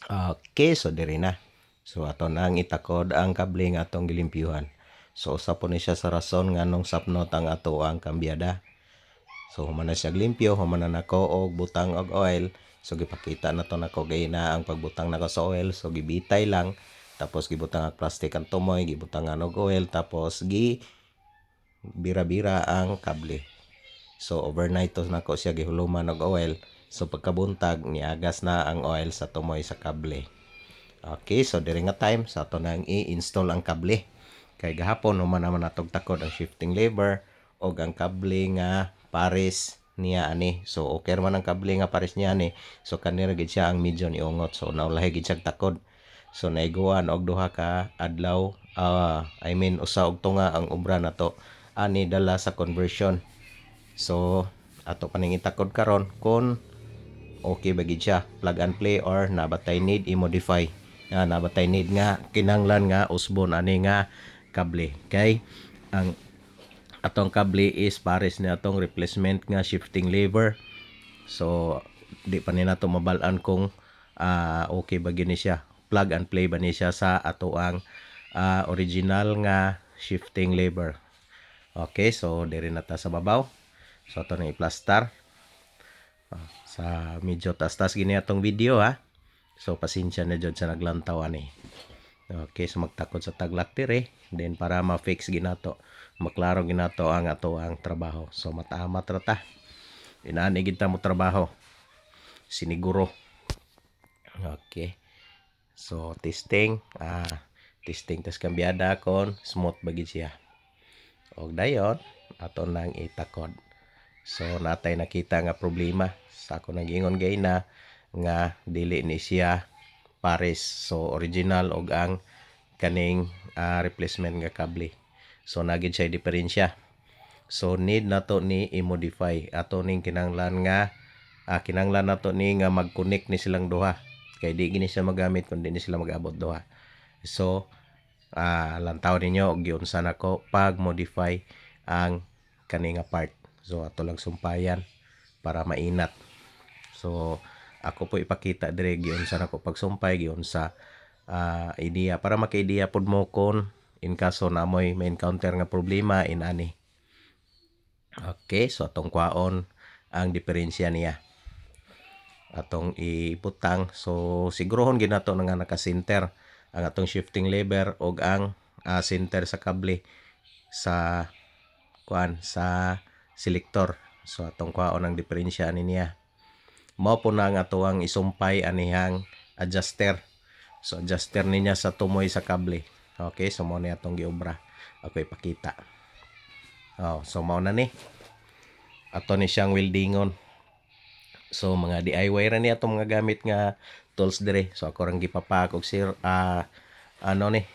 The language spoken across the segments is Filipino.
Okay, so diri na. So ato nang itakod ang kable nga atong gilimpyuhan. So usa po ni siya sa rason nganong sapnot ang ato ang kambyada. So human na siya limpyo, human na nako og butang og oil. So gipakita na to nako gay na ang pagbutang nako sa oil. So gibitay lang, tapos gibutang ang plastic ang tumoy, gibutangan og oil, tapos bira-bira ang kable. So overnight to nako siya gihuluman og oil. So pagkabuntag niagas na ang oil sa tumoy sa kable. Okay, so diri nga time sa ato nang i-install ang kable. Kay gahapon human naman natog takod ang shifting lever og ang kable nga pares niya ani. So okay man ang kable nga pares niya ani. So kanira gid siya ang medyo niungot. So naulahi gid siya takod. So naiguan og duha ka adlaw, usa og tunga ang obra nato ani dala sa conversion. So ato paning itakod karon kung okay ba gid siya, plug and play or nabatay need i-modify. Nabatay need nga kinahanglan nga usbon ani nga kable. Kay ang atong kable is pares ni atong replacement nga shifting lever. So di pa ni nato mabal-an kung okay ba gini siya, plug and play ba ni siya sa ato ang original nga shifting lever. Okay, so diri na ta sa babaw. So ato na i-plaster. Sa medyo tas-tas gini atong video ha. So pasensya na jud sa naglantaw ani. Okay, so magtakod sa taglak dire, then para ma-fix ginato, maklaro ginato ang ato ang trabaho. So matamat ra ta. Inaani gid ta mo trabaho. Siniguro. Okay. So testing, testing tas kambyada kon smooth ba gid siya. Og dayon ato nang itakod. So natay nakita nga problema sa ako nag-ingon gay na nga dili ni siya pares. So original og ang kaning replacement nga kable. So nagid siya diferensya. So need nato ni i-modify. Ato ning kinahanglan nga kinahanglan nato ni nga mag-connect ni silang duha. Kay di gini siya magamit kun di ni sila mag-abot duha. So lantaw ninyo og giunsa nako pag-modify ang kaning part. So ato lang sumpayan para mainat. So ako po ipakita dire giunsa nako pagsumpay, giunsa idea para maka-idea pod mo kon in kaso na may encounter nga problema inani. Okay, so atong kwaon ang diferensya niya. Atong ibutang. So sigurohon ginato nga naka-center ang atong shifting lever og ang center sa kable sa sa selector. So atong kwaon ang diferensya niya. Mao po na ang atuang isumpay anihang adjuster. So adjuster niya sa tumoy sa kable. Okay, so mao ni atong giobra. Ako ipakita. So mao na ni. Ato ni siyang weldingon. So mga DIY ra ni atong mga gamit nga tools dire. So ako rang gipapak og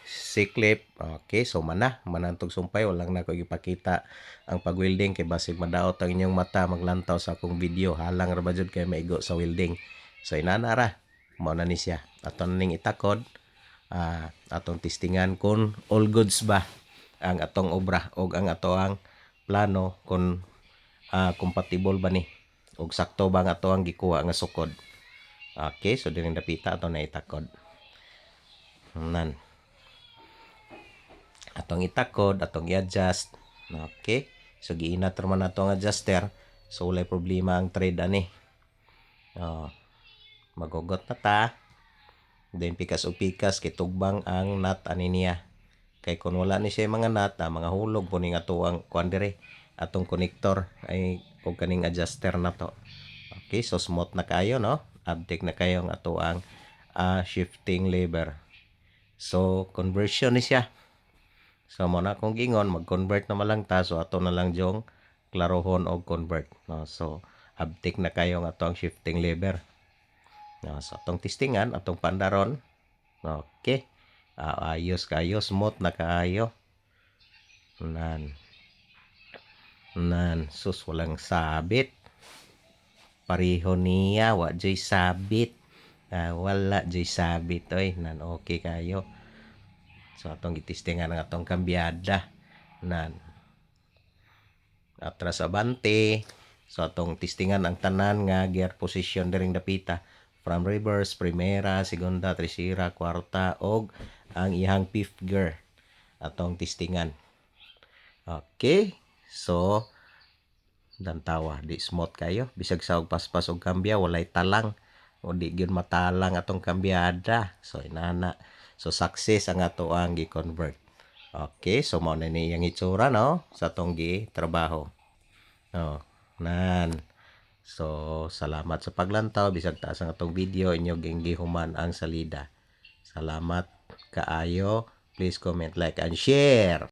C-clip. Okay, so manantog sumpay, walang na ko ipakita ang pag-welding kay basig madaot ang inyong mata maglantaw sa akong video. Halang ra ba jud kay maigo sa welding. So inana ra, mao na ni siya. Aton ning itakod, atong testingan kung all goods ba ang atong obra og ang atoang plano kung compatible ba ni og sakto ba ang atoang gikuha nga sukod. Okay, so dining dapita ato na itakod. Nan. Atong itakod, atong i-adjust. Okay. So giinat ra man atong adjuster. So walay problema ang thread ani. Magugot na ta. Then pikas o pikas kay tugbang ang nut ani niya. Kay kun wala ni siya mga nut, mga hulog po ning atuang kuan dire. Atong connector ay og kaning adjuster na to. Okay, so smooth na kayo no. Abtik na kayo ang atuang shifting lever. So conversion ni siya. So mo na kung gingon mag-convert na malang ta, so ato na lang jong klarohon og convert no. So abtik na kayo ang atong shifting lever no. So atong testingan, atong pandaron. Okay, ayos kayo, smooth na kaayo. Sus walang sabit, pareho niya wa joy sabit. Wala joy sabit oy. Okay kayo. So atong gitistingan ang atong kambyada. Atras abante. So atong testingan ang tanan nga gear position diring dapita. from reverse, primera, segunda, tercera, kwarta, og ang ihang fifth gear atong testingan. Okay, so dantawa di smooth kayo bisag sa og paspas og kambya walay talang o di gyud matalang atong kambyada, so inana, so success ang ato ang gi-convert. Okay, so mao na ni yang itsura no sa atong gi trabaho. Oh, nan. So salamat sa paglantaw bisag taas ang atong video inyo ginggihuman ang salida. Salamat kaayo. Please comment, like and share.